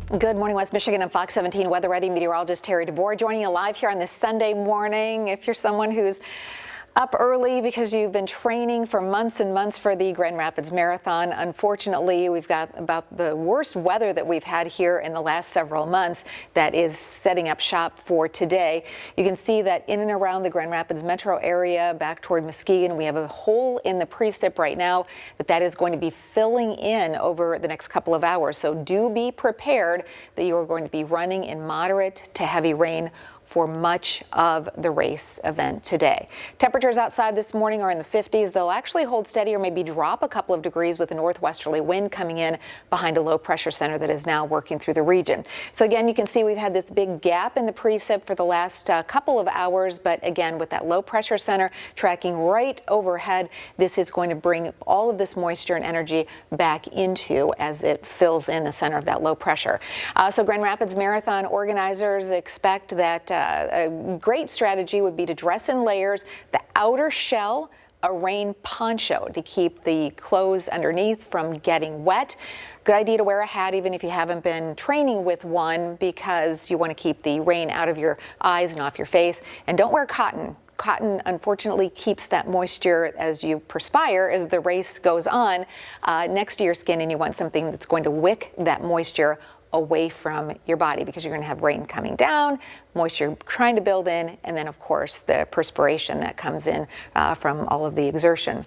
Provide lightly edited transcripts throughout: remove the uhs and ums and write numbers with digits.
Good morning, West Michigan and Fox 17 Weather Ready meteorologist Terry DeBoer joining you live here on this Sunday morning. If you're someone who's up early because you've been training for months and months for the Grand Rapids Marathon, unfortunately, we've got about the worst weather that we've had here in the last several months that is setting up shop for today. You can see that in and around the Grand Rapids metro area, back toward Muskegon, we have a hole in the precip right now that is going to be filling in over the next couple of hours. So do be prepared that you are going to be running in moderate to heavy rain for much of the race event today. Temperatures outside this morning are in the 50s. They'll actually hold steady or maybe drop a couple of degrees with a northwesterly wind coming in behind a low pressure center that is now working through the region. So again, you can see we've had this big gap in the precip for the last couple of hours, but again, with that low pressure center tracking right overhead, this is going to bring all of this moisture and energy back into as it fills in the center of that low pressure. So Grand Rapids Marathon organizers expect that a great strategy would be to dress in layers, the outer shell, a rain poncho to keep the clothes underneath from getting wet. Good idea to wear a hat even if you haven't been training with one, because you want to keep the rain out of your eyes and off your face. And don't wear cotton. Cotton, unfortunately, keeps that moisture as you perspire, as the race goes on, next to your skin, and you want something that's going to wick that moisture away from your body, because you're going to have rain coming down, moisture trying to build in, and then of course the perspiration that comes in from all of the exertion.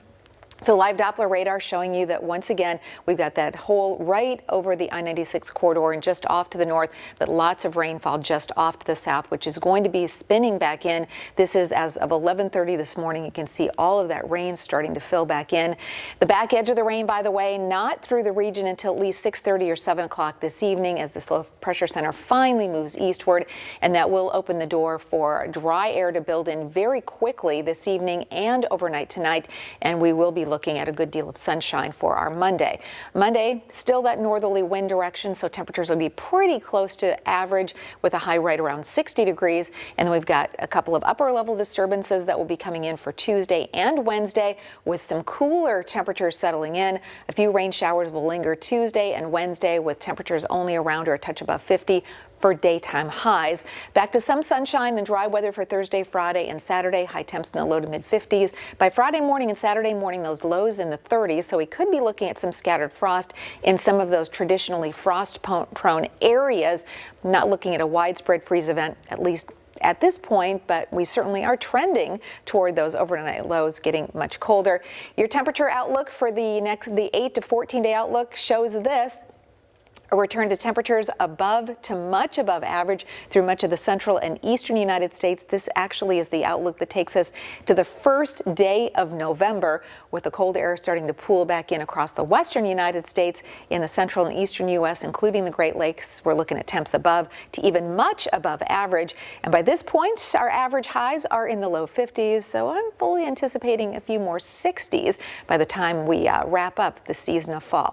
So live Doppler radar showing you that once again we've got that hole right over the I-96 corridor and just off to the north, but lots of rainfall just off to the south, which is going to be spinning back in. This is as of 11:30 this morning. You can see all of that rain starting to fill back in. The back edge of the rain, by the way, not through the region until at least 6:30 or 7 o'clock this evening as this low pressure center finally moves eastward, and that will open the door for dry air to build in very quickly this evening and overnight tonight, and we will be looking at a good deal of sunshine for our Monday. Monday, still that northerly wind direction, so temperatures will be pretty close to average with a high right around 60 degrees. And then we've got a couple of upper level disturbances that will be coming in for Tuesday and Wednesday with some cooler temperatures settling in. A few rain showers will linger Tuesday and Wednesday with temperatures only around or a touch above 50 for daytime highs. Back to some sunshine and dry weather for Thursday, Friday, and Saturday. High temps in the low to mid 50s. By Friday morning and Saturday morning, those lows in the 30s. So we could be looking at some scattered frost in some of those traditionally frost-prone areas. Not looking at a widespread freeze event, at least at this point, but we certainly are trending toward those overnight lows getting much colder. Your temperature outlook for the 8 to 14 day outlook shows this. A return to temperatures above to much above average through much of the central and eastern United States. This actually is the outlook that takes us to the first day of November, with the cold air starting to pool back in across the western United States, in the central and eastern U.S., including the Great Lakes. We're looking at temps above to even much above average. And by this point, our average highs are in the low 50s, so I'm fully anticipating a few more 60s by the time we wrap up the season of fall.